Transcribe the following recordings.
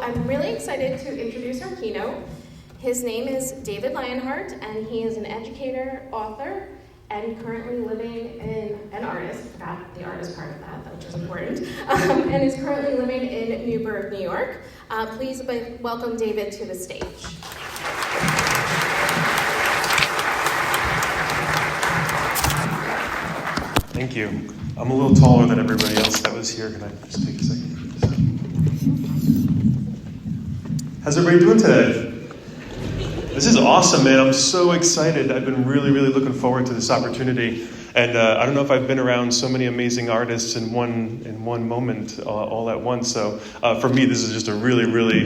I'm really excited to introduce our keynote. His name is David Lionheart, and he is an educator, author, and currently living in an artist. I forgot the artist part of that, which is important. And is currently living in Newburgh, New York. Please welcome David to the stage. Thank you. I'm a little taller than everybody else that was here. Can I just take a second? How's everybody doing today? This is awesome, man. I'm so excited. I've been really looking forward to this opportunity. And I don't know if I've been around so many amazing artists in one moment all at once. So for me, this is just a really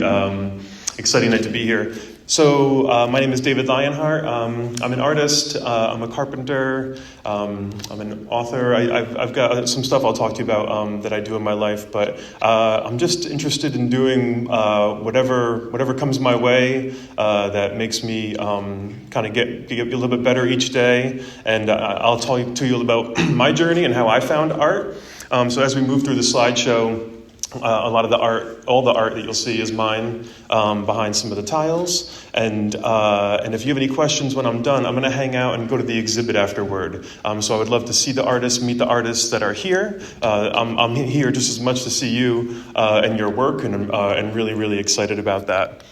exciting night to be here. So my name is David Lionheart. I'm an artist. I'm a carpenter. I'm an author. I've got some stuff I'll talk to you about that I do in my life. But I'm just interested in doing whatever comes my way that makes me kind of get a little bit better each day. And I'll tell you about my journey and how I found art. So as we move through the slideshow, a lot of the art, all the art that you'll see is mine behind some of the tiles. And if you have any questions when I'm done, I'm going to hang out and go to the exhibit afterward. So I would love to see the artists, meet the artists that are here. I'm here just as much to see you and your work, and really excited about that.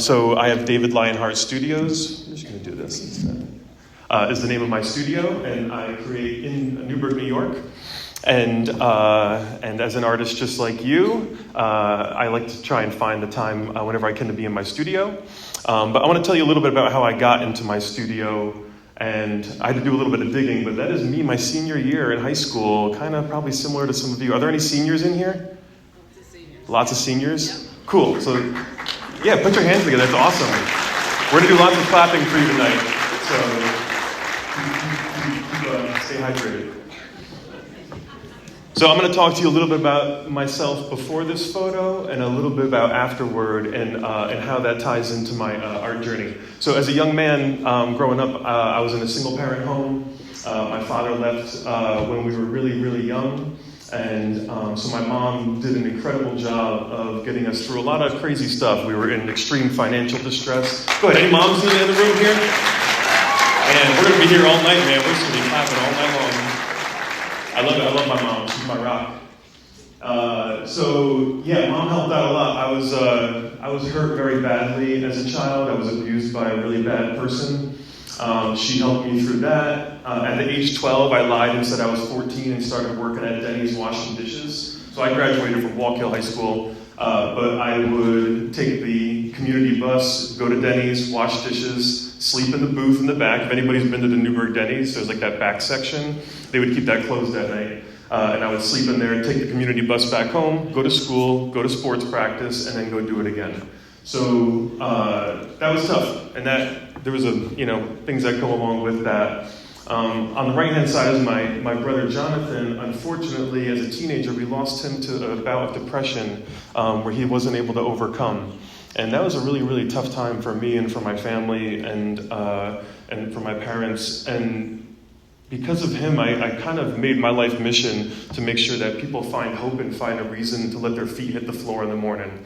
So I have David Lionheart Studios. I'm just going to do this instead. Is the name of my studio, and I create in Newburgh, New York. And as an artist just like you, I like to try and find the time whenever I can to be in my studio. But I want to tell you a little bit about how I got into my studio. And I had to do a little bit of digging, but that is me, my senior year in high school, kind of probably similar to some of you. Are there any seniors in here? Lots of seniors? Yep. Cool. So, yeah, put your hands together. That's awesome. We're going to do lots of clapping for you tonight. So, stay hydrated. So I'm going to talk to you a little bit about myself before this photo and a little bit about afterward and how that ties into my art journey. So as a young man growing up, I was in a single-parent home. My father left when we were really young. And so my mom did an incredible job of getting us through a lot of crazy stuff. We were in extreme financial distress. Go ahead, any moms in the other room here? And we're going to be here all night, man. We're just going to be clapping all night long. I love my mom. She's my rock. So yeah, mom helped out a lot. I was hurt very badly as a child. I was abused by a really bad person. She helped me through that. At the age 12, I lied and said I was 14 and started working at Denny's washing dishes. So I graduated from Walk Hill High School, but I would take the community bus, go to Denny's, wash dishes, sleep in the booth in the back. If anybody's been to the Newburgh Denny's, there's like that back section. They would keep that closed at night. And I would sleep in there and take the community bus back home, go to school, go to sports practice, and then go do it again. So that was tough. And that there was things that go along with that. On the right-hand side is my brother Jonathan. Unfortunately, as a teenager, we lost him to a bout of depression where he wasn't able to overcome. And that was a really tough time for me and for my family and for my parents. And because of him, I kind of made my life mission to make sure that people find hope and find a reason to let their feet hit the floor in the morning.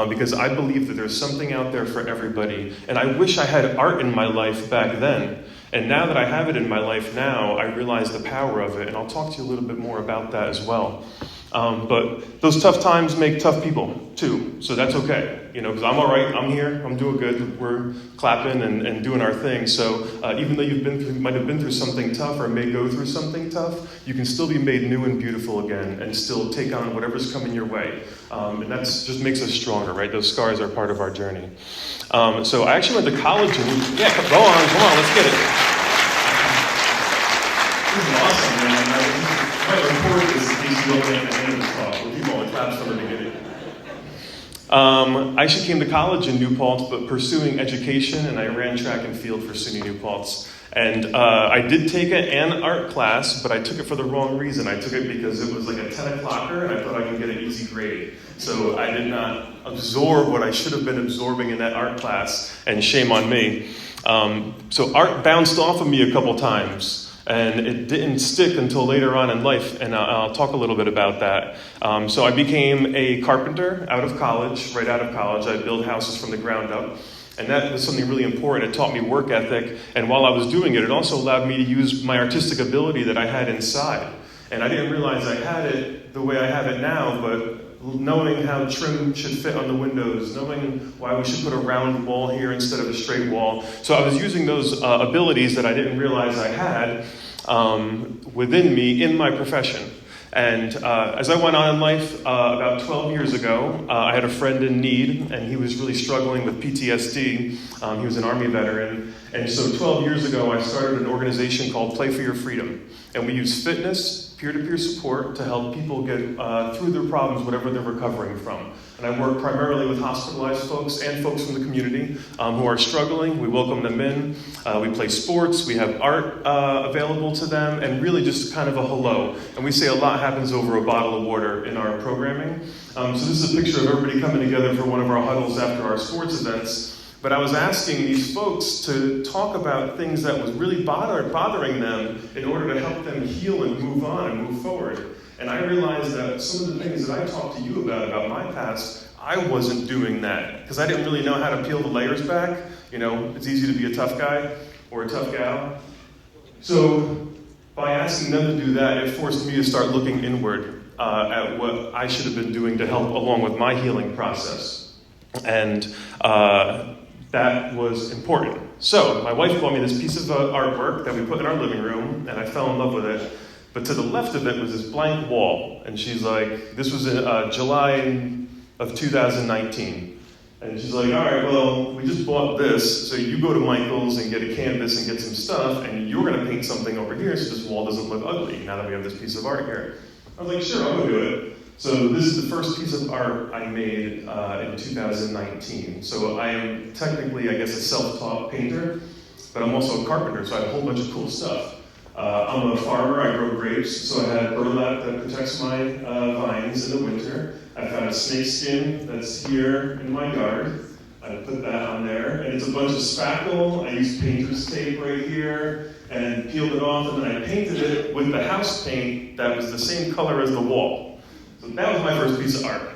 Because I believe that there's something out there for everybody. And I wish I had art in my life back then. And now that I have it in my life now, I realize the power of it. And I'll talk to you a little bit more about that as well. But those tough times make tough people, too. So that's okay, because I'm all right. I'm here. I'm doing good. We're clapping and doing our thing. So even though might have been through something tough or may go through something tough, you can still be made new and beautiful again and still take on whatever's coming your way. And that just makes us stronger, right? Those scars are part of our journey. So I actually went to college. Come on, let's get it. This is awesome, man. I record this in case you don't make the end of this talk. If you want to clap somewhere to get it. I actually came to college in New Paltz, but pursuing education, and I ran track and field for SUNY New Paltz. And I did take an art class, but I took it for the wrong reason. I took it because it was like a 10 o'clocker, and I thought I could get an easy grade. So I did not absorb what I should have been absorbing in that art class, and shame on me. So art bounced off of me a couple times. And it didn't stick until later on in life, and I'll talk a little bit about that. So I became a carpenter out of college, right out of college. I build houses from the ground up, and that was something really important. It taught me work ethic, and while I was doing it, it also allowed me to use my artistic ability that I had inside. And I didn't realize I had it the way I have it now, but knowing how trim should fit on the windows, knowing why we should put a round wall here instead of a straight wall. So I was using those abilities that I didn't realize I had within me in my profession. And as I went on in life, about 12 years ago, I had a friend in need, and he was really struggling with PTSD. He was an Army veteran. And so 12 years ago, I started an organization called Play for Your Freedom. And we use fitness, peer-to-peer support to help people get through their problems, whatever they're recovering from. And I work primarily with hospitalized folks and folks from the community who are struggling. We welcome them in. We play sports. We have art available to them, and really just kind of a hello. And we say a lot happens over a bottle of water in our programming. So this is a picture of everybody coming together for one of our huddles after our sports events. But I was asking these folks to talk about things that was really bothering them in order to help them heal and move on and move forward. And I realized that some of the things that I talked to you about my past, I wasn't doing that. Because I didn't really know how to peel the layers back. You know, it's easy to be a tough guy or a tough gal. So by asking them to do that, it forced me to start looking inward at what I should have been doing to help along with my healing process. And that was important. So my wife bought me this piece of artwork that we put in our living room, and I fell in love with it. But to the left of it was this blank wall, and she's like, this was in July of 2019. And she's like, all right, well, we just bought this, so you go to Michael's and get a canvas and get some stuff, and you're going to paint something over here so this wall doesn't look ugly now that we have this piece of art here. I was like, sure, I'll go do it. So this is the first piece of art I made in 2019. So I am technically, I guess, a self-taught painter, but I'm also a carpenter, so I have a whole bunch of cool stuff. I'm a farmer, I grow grapes, so I had burlap that protects my vines in the winter. I've got a snake skin that's here in my yard. I put that on there, and it's a bunch of spackle. I used painter's tape right here, and peeled it off, and then I painted it with the house paint that was the same color as the wall. So that was my first piece of art.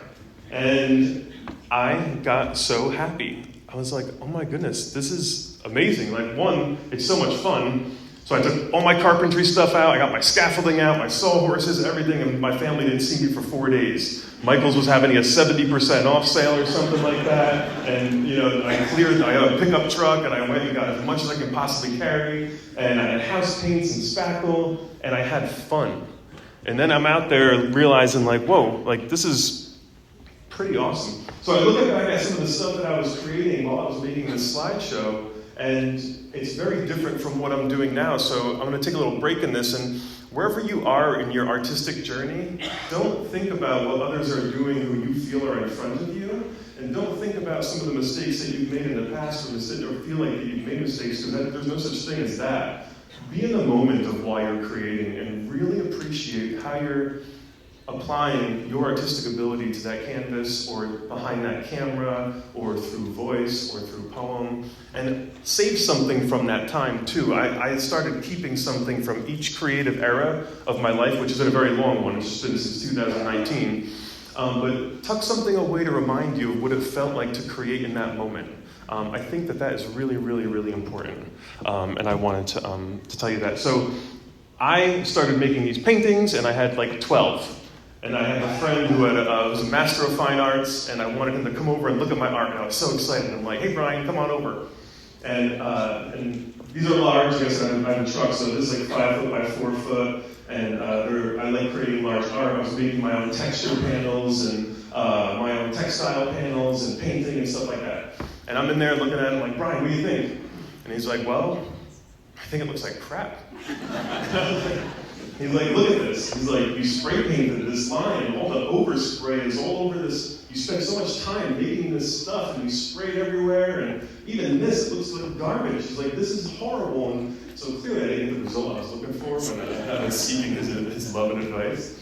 And I got so happy. I was like, oh my goodness, this is amazing. Like, one, it's so much fun. So I took all my carpentry stuff out, I got my scaffolding out, my sawhorses, everything, and my family didn't see me for 4 days. Michael's was having a 70% off sale or something like that. And, you know, I had a pickup truck, and I went and got as much as I could possibly carry. And I had house paints and spackle, and I had fun. And then I'm out there realizing, like, whoa, like, this is pretty awesome. So I look back at some of the stuff that I was creating while I was making this slideshow, and it's very different from what I'm doing now. So I'm going to take a little break in this, and wherever you are in your artistic journey, don't think about what others are doing who you feel are in front of you, and don't think about some of the mistakes that you've made in the past or feel like that you've made mistakes, because there's no such thing as that. Be in the moment of why you're creating and really appreciate how you're applying your artistic ability to that canvas or behind that camera or through voice or through poem, and save something from that time too. I started keeping something from each creative era of my life, which is a very long one. It's just been since 2019. But tuck something away to remind you of what it felt like to create in that moment. I think that is really, really, really important, and I wanted to tell you that. So I started making these paintings, and I had like 12. And I had a friend who was a master of fine arts, and I wanted him to come over and look at my art, and I was so excited. I'm like, hey, Brian, come on over. And these are large. I guess I have a truck, so this is like 5 foot by 4 foot, and I like creating large art. I was making my own texture panels and my own textile panels and painting and stuff like that. And I'm in there looking at it, like, Brian, what do you think? And he's like, well, I think it looks like crap. He's like, look at this. He's like, you spray painted this line, all the overspray is all over this. You spent so much time making this stuff, and you sprayed everywhere, and even this, it looks like garbage. He's like, this is horrible. And so clearly I didn't get the result I was looking for when I was seeking his love and advice.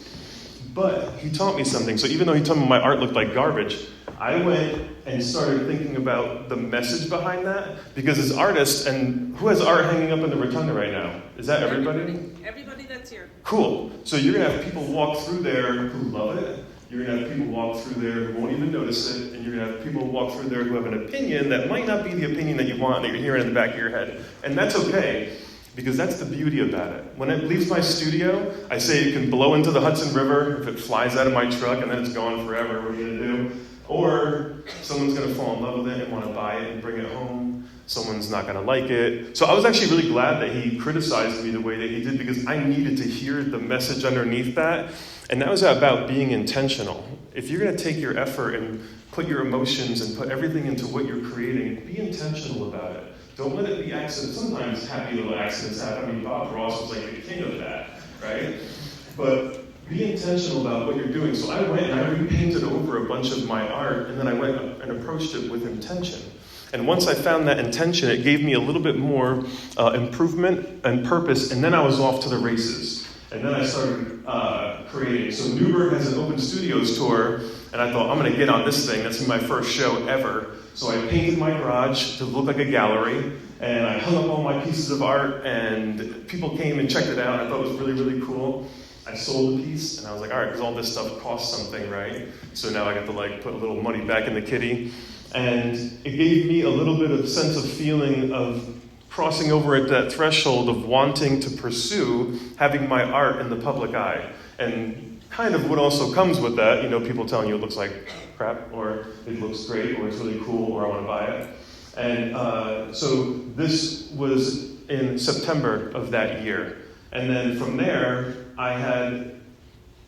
But he taught me something. So even though he told me my art looked like garbage, I went and started thinking about the message behind that, because as artists, and who has art hanging up in the rotunda right now? Is that everybody? Everybody that's here. Cool. So you're going to have people walk through there who love it. You're going to have people walk through there who won't even notice it. And you're going to have people walk through there who have an opinion that might not be the opinion that you want, that you're hearing in the back of your head. And that's okay, because that's the beauty about it. When it leaves my studio, I say it can blow into the Hudson River if it flies out of my truck and then it's gone forever. What are you going to do? Or someone's going to fall in love with it and want to buy it and bring it home. Someone's not going to like it. So I was actually really glad that he criticized me the way that he did, because I needed to hear the message underneath that. And that was about being intentional. If you're going to take your effort and put your emotions and put everything into what you're creating, be intentional about it. Don't let it be accidents. Sometimes happy little accidents happen. I mean, Bob Ross was like the king of that, right? But be intentional about what you're doing. So I went and I repainted over a bunch of my art, and then I went and approached it with intention. And once I found that intention, it gave me a little bit more improvement and purpose, and then I was off to the races. And then I started creating. So Newburgh has an open studios tour, and I thought, I'm going to get on this thing. That's my first show ever. So I painted my garage to look like a gallery, and I hung up all my pieces of art, and people came and checked it out. I thought it was really, really cool. I sold a piece, and I was like, all right, because all this stuff costs something, right? So now I get to put a little money back in the kitty. And it gave me a little bit of sense of feeling of crossing over at that threshold of wanting to pursue having my art in the public eye. And kind of what also comes with that, people telling you it looks like crap, or it looks great, or it's really cool, or I want to buy it. And so this was in September of that year. And then from there, I had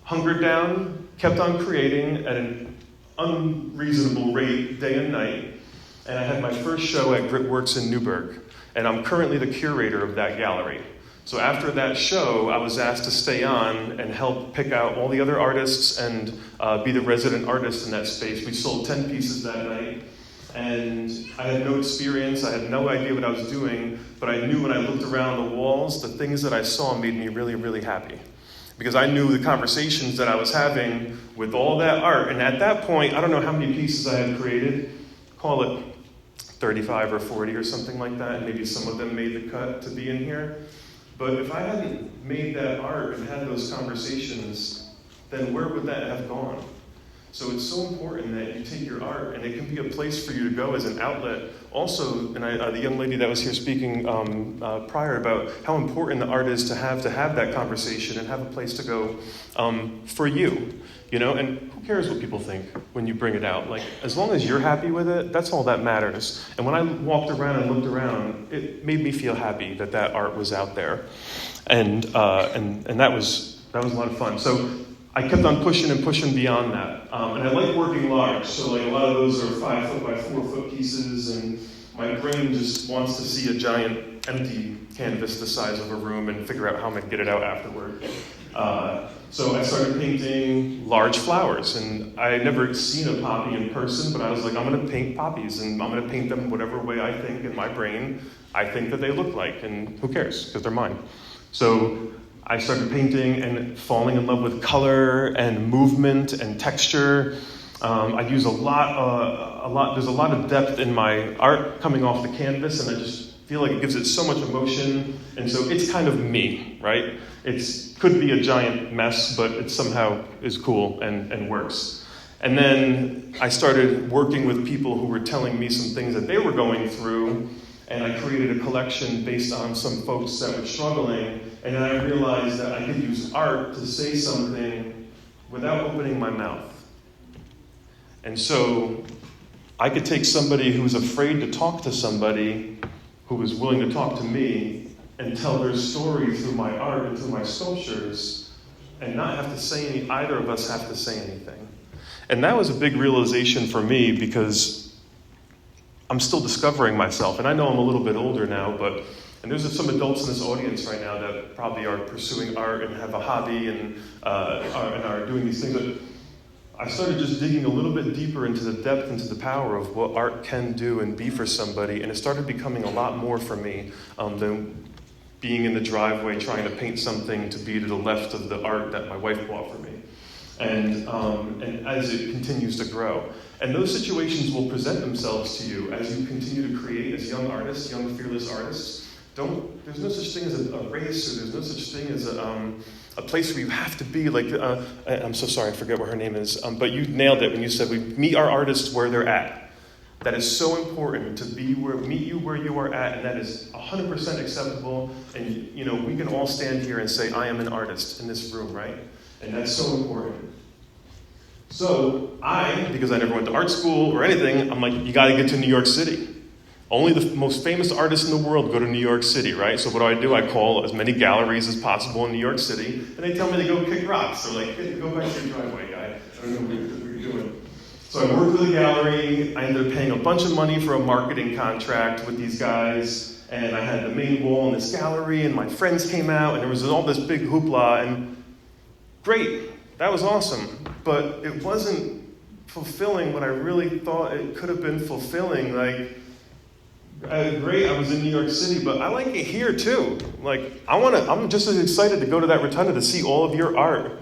hungered down, kept on creating at an unreasonable rate day and night. And I had my first show at Gritworks in Newburgh. And I'm currently the curator of that gallery. So after that show, I was asked to stay on and help pick out all the other artists and be the resident artist in that space. We sold 10 pieces that night. And I had no experience, I had no idea what I was doing, but I knew when I looked around the walls, the things that I saw made me really, really happy. Because I knew the conversations that I was having with all that art. And at that point, I don't know how many pieces I had created, call it 35 or 40 or something like that. Maybe some of them made the cut to be in here. But if I hadn't made that art and had those conversations, then where would that have gone? So it's so important that you take your art, and it can be a place for you to go as an outlet. Also, and the young lady that was here speaking prior about how important the art is to have that conversation and have a place to go for you, and who cares what people think when you bring it out? As long as you're happy with it, that's all that matters. And when I walked around and looked around, it made me feel happy that art was out there. And that was a lot of fun. So I kept on pushing and pushing beyond that. And I like working large, so a lot of those are 5 foot by 4 foot pieces, and my brain just wants to see a giant empty canvas the size of a room and figure out how I'm going to get it out afterward. So I started painting large flowers, and I had never seen a poppy in person, but I was like, I'm going to paint poppies, and I'm going to paint them whatever way I think in my brain I think that they look like, and who cares, because they're mine. So I started painting and falling in love with color and movement and texture. I use a lot. There's a lot of depth in my art coming off the canvas, and I just feel like it gives it so much emotion. And so it's kind of me, right? It could be a giant mess, but it somehow is cool and works. And then I started working with people who were telling me some things that they were going through, and I created a collection based on some folks that were struggling. And then I realized that I could use art to say something without opening my mouth. And so I could take somebody who's afraid to talk to somebody who was willing to talk to me and tell their story through my art and through my sculptures, and not have to say either of us have to say anything. And that was a big realization for me, because I'm still discovering myself. And I know I'm a little bit older now, and there's some adults in this audience right now that probably are pursuing art and have a hobby and are doing these things. But I started just digging a little bit deeper into the depth, into the power of what art can do and be for somebody. And it started becoming a lot more for me than being in the driveway trying to paint something to be to the left of the art that my wife bought for me. and as it continues to grow. And those situations will present themselves to you as you continue to create as young artists, young fearless artists. There's no such thing as a race, or there's no such thing as a place where you have to be. Like, I'm so sorry, I forget what her name is, but you nailed it when you said we meet our artists where they're at. That is so important, to meet you where you are at, and that is 100% acceptable. And we can all stand here and say, I am an artist in this room, right? And that's so important. So because I never went to art school or anything, I'm like, you got to get to New York City. Only the most famous artists in the world go to New York City, right? So what do? I call as many galleries as possible in New York City, and they tell me to go kick rocks. They're like, hey, go back to your driveway, guy. I don't know what you're doing. So I worked with a gallery. I ended up paying a bunch of money for a marketing contract with these guys, and I had the main wall in this gallery, and my friends came out, and there was all this big hoopla, and great, that was awesome. But it wasn't fulfilling what I really thought it could have been fulfilling. Like, great, I was in New York City, but I like it here too. Like, I'm just as excited to go to that rotunda to see all of your art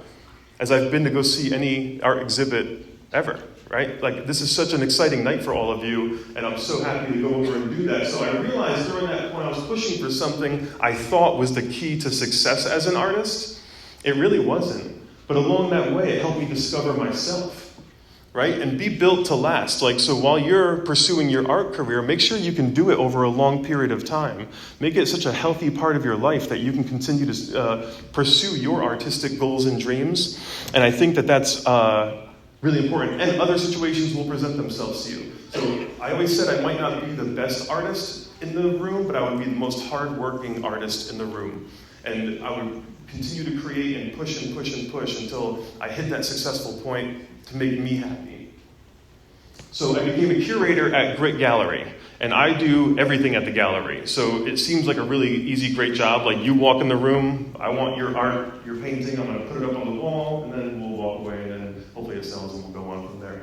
as I've been to go see any art exhibit ever, right? Like, this is such an exciting night for all of you, and I'm so happy to go over and do that. So I realized during that point I was pushing for something I thought was the key to success as an artist. It really wasn't. But along that way, it helped me discover myself. Right? And be built to last. Like, so while you're pursuing your art career, make sure you can do it over a long period of time. Make it such a healthy part of your life that you can continue to pursue your artistic goals and dreams. And I think that that's really important. And other situations will present themselves to you. So I always said I might not be the best artist in the room, but I would be the most hardworking artist in the room. And I would continue to create and push and push and push until I hit that successful point to make me happy. So I became a curator at Grit Gallery, and I do everything at the gallery. So it seems like a really easy, great job. Like, you walk in the room, I want your art, your painting, I'm going to put it up on the wall, and then we'll walk away, and then hopefully it sells and we'll go on from there.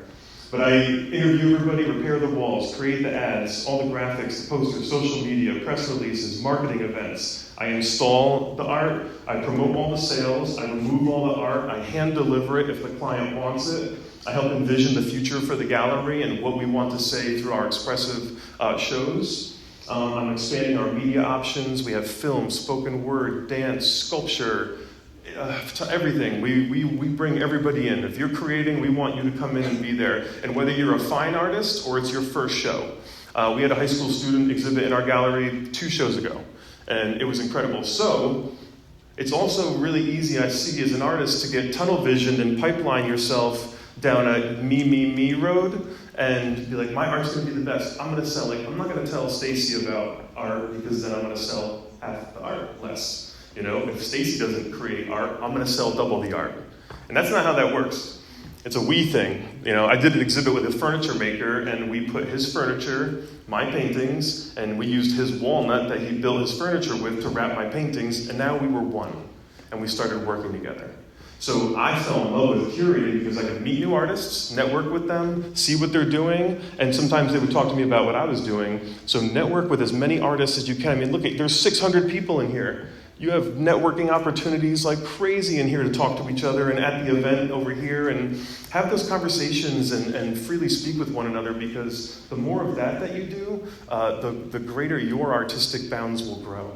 But I interview everybody, repair the walls, create the ads, all the graphics, the posters, social media, press releases, marketing events. I install the art, I promote all the sales, I remove all the art, I hand deliver it if the client wants it. I help envision the future for the gallery and what we want to say through our expressive shows. I'm expanding our media options. We have film, spoken word, dance, sculpture, to everything. We bring everybody in. If you're creating, we want you to come in and be there. And whether you're a fine artist or it's your first show. We had a high school student exhibit in our gallery 2 shows ago, and it was incredible. So it's also really easy, I see, as an artist to get tunnel visioned and pipeline yourself down a me road and be like, my art's going to be the best. I'm going to sell, I'm not going to tell Stacy about art because then I'm going to sell half the art less. If Stacy doesn't create art, I'm going to sell double the art. And that's not how that works. It's a we thing. I did an exhibit with a furniture maker, and we put his furniture, my paintings, and we used his walnut that he built his furniture with to wrap my paintings, and now we were one. And we started working together. So I fell in love with curating because I could meet new artists, network with them, see what they're doing, and sometimes they would talk to me about what I was doing. So network with as many artists as you can. I mean, look, there's 600 people in here. You have networking opportunities like crazy in here to talk to each other and at the event over here and have those conversations and freely speak with one another, because the more of that you do, the greater your artistic bounds will grow.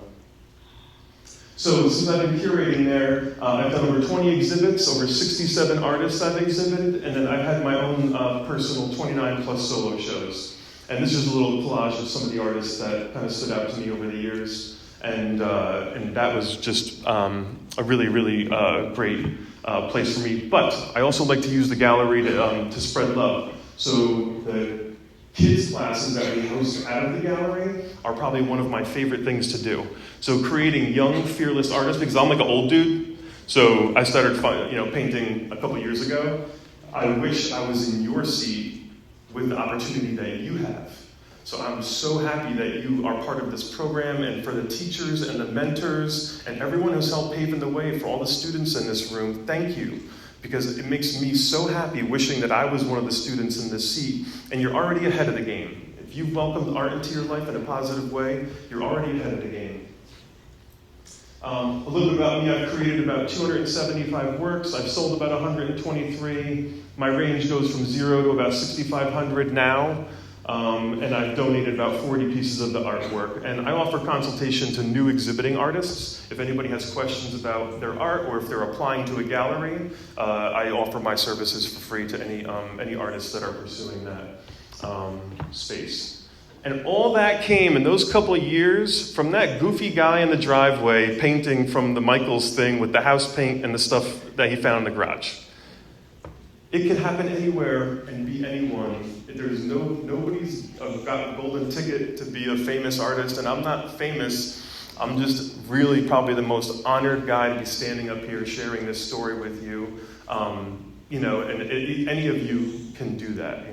So since I've been curating there, I've done over 20 exhibits, over 67 artists I've exhibited, and then I've had my own personal 29 plus solo shows. And this is a little collage of some of the artists that kind of stood out to me over the years. And that was just a really, really great place for me. But I also like to use the gallery to spread love. So the kids' classes that we host out of the gallery are probably one of my favorite things to do. So creating young, fearless artists, because I'm like an old dude. So I started painting a couple years ago. I wish I was in your seat with the opportunity that you have. So I'm so happy that you are part of this program, and for the teachers and the mentors and everyone who's helped paving the way for all the students in this room, thank you. Because it makes me so happy wishing that I was one of the students in this seat, and you're already ahead of the game. If you've welcomed art into your life in a positive way, you're already ahead of the game. A little bit about me, I've created about 275 works. I've sold about 123. My range goes from 0 to about 6,500 now. And I've donated about 40 pieces of the artwork. And I offer consultation to new exhibiting artists. If anybody has questions about their art or if they're applying to a gallery, I offer my services for free to any artists that are pursuing that space. And all that came in those couple of years from that goofy guy in the driveway painting from the Michaels thing with the house paint and the stuff that he found in the garage. It can happen anywhere and be anyone. There's nobody's got a golden ticket to be a famous artist, and I'm not famous. I'm just really probably the most honored guy to be standing up here sharing this story with you. Any of you can do that,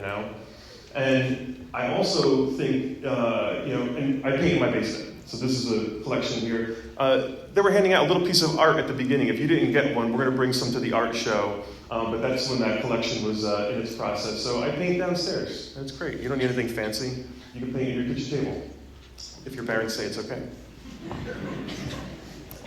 And I also think, and I paint in my basement. So this is a collection here. They were handing out a little piece of art at the beginning. If you didn't get one, we're going to bring some to the art show. But that's when that collection was in its process. So I paint downstairs. That's great. You don't need anything fancy. You can paint at your kitchen table, if your parents say it's okay.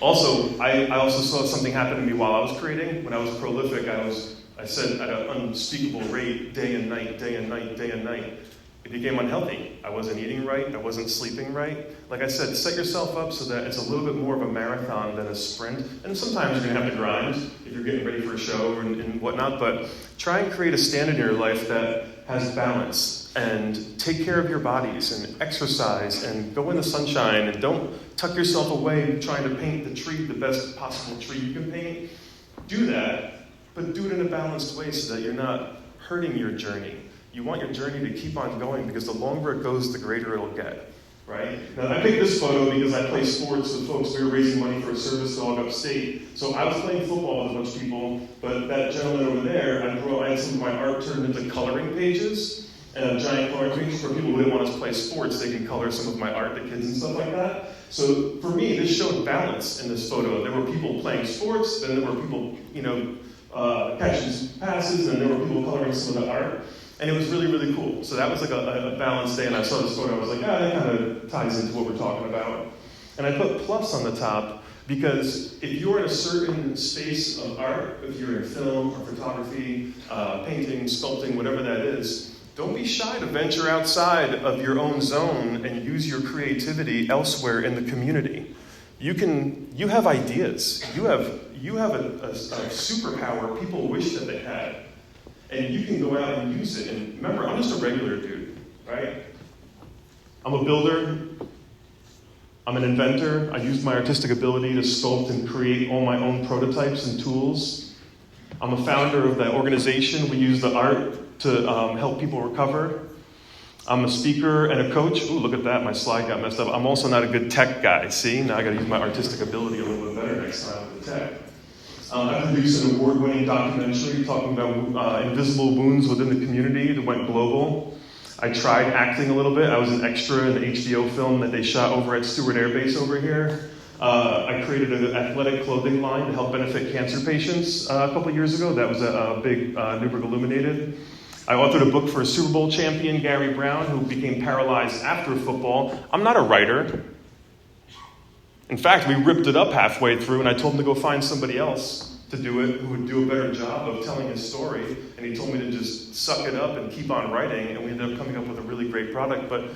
Also, I also saw something happen to me while I was creating. When I was prolific, I said at an unspeakable rate, day and night, day and night, day and night. It became unhealthy. I wasn't eating right. I wasn't sleeping right. Like I said, set yourself up so that it's a little bit more of a marathon than a sprint. And sometimes you're going to have to grind if you're getting ready for a show and whatnot. But try and create a standard in your life that has balance. And take care of your bodies and exercise and go in the sunshine. And don't tuck yourself away trying to paint the tree, the best possible tree you can paint. Do that, but do it in a balanced way so that you're not hurting your journey. You want your journey to keep on going because the longer it goes, the greater it'll get, right? Now, I picked this photo because I play sports with folks. We were raising money for a service dog upstate. So I was playing football with a bunch of people, but that gentleman over there, I had some of my art turned into coloring pages and giant coloring pages for people who didn't want to play sports. They can color some of my art, the kids and stuff like that. So for me, this showed balance in this photo. There were people playing sports, then there were people, catching passes, and there were people coloring some of the art. And it was really, really cool. So that was like a balanced day, and I saw this photo, I was like, that kind of ties into what we're talking about. And I put plus on the top because if you're in a certain space of art, if you're in film or photography, painting, sculpting, whatever that is, don't be shy to venture outside of your own zone and use your creativity elsewhere in the community. You have ideas. You have a superpower people wish that they had. And you can go out and use it. And remember, I'm just a regular dude, right? I'm a builder. I'm an inventor. I use my artistic ability to sculpt and create all my own prototypes and tools. I'm a founder of that organization. We use the art to help people recover. I'm a speaker and a coach. Ooh, look at that. My slide got messed up. I'm also not a good tech guy. See? Now I got to use my artistic ability a little bit better next time with the tech. I produced an award-winning documentary talking about invisible wounds within the community that went global. I tried acting a little bit. I was an extra in the HBO film that they shot over at Stewart Air Base over here. I created an athletic clothing line to help benefit cancer patients a couple years ago. That was a big Newburgh Illuminated. I authored a book for a Super Bowl champion, Gary Brown, who became paralyzed after football. I'm not a writer. In fact, we ripped it up halfway through, and I told him to go find somebody else to do it who would do a better job of telling his story. And he told me to just suck it up and keep on writing, and we ended up coming up with a really great product. But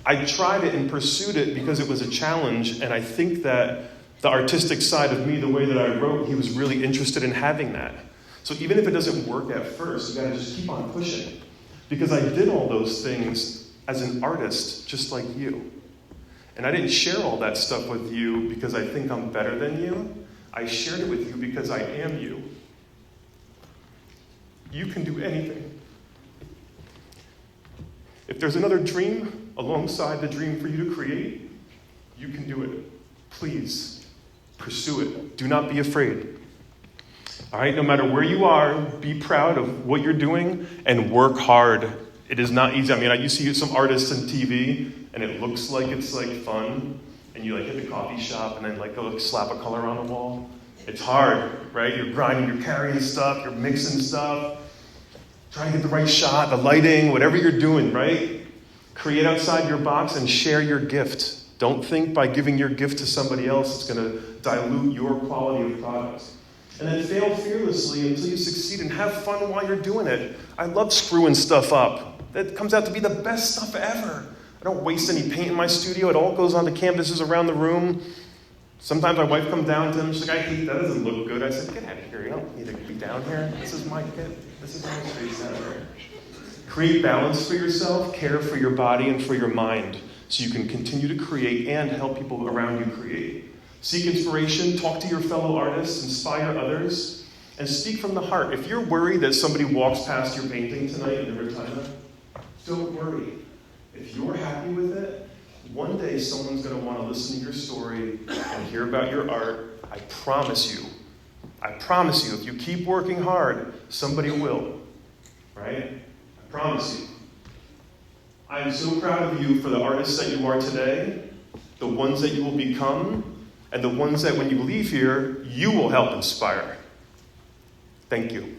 I tried it and pursued it because it was a challenge, and I think that the artistic side of me, the way that I wrote, he was really interested in having that. So even if it doesn't work at first, you gotta just keep on pushing. Because I did all those things as an artist, just like you. And I didn't share all that stuff with you because I think I'm better than you. I shared it with you because I am you. You can do anything. If there's another dream alongside the dream for you to create, you can do it. Please pursue it. Do not be afraid. All right, no matter where you are, be proud of what you're doing and work hard. It is not easy. I mean, you see some artists on TV, and it looks like it's like fun, and you like hit the coffee shop and then like go slap a color on the wall. It's hard, right? You're grinding, you're carrying stuff, you're mixing stuff, trying to get the right shot, the lighting, whatever you're doing, right? Create outside your box and share your gift. Don't think by giving your gift to somebody else it's going to dilute your quality of product. And then fail fearlessly until you succeed and have fun while you're doing it. I love screwing stuff up. It comes out to be the best stuff ever. I don't waste any paint in my studio. It all goes onto canvases around the room. Sometimes my wife comes down to him. She's like, I hate that. Doesn't look good. I said, get out of here. You don't need to be down here. This is my kit. This is my space down here. Create balance for yourself. Care for your body and for your mind so you can continue to create and help people around you create. Seek inspiration, talk to your fellow artists, inspire others, and speak from the heart. If you're worried that somebody walks past your painting tonight in the Retina, don't worry. If you're happy with it, one day someone's going to want to listen to your story and hear about your art. I promise you, if you keep working hard, somebody will. Right? I promise you. I am so proud of you for the artists that you are today, the ones that you will become, and the ones that when you leave here, you will help inspire. Thank you.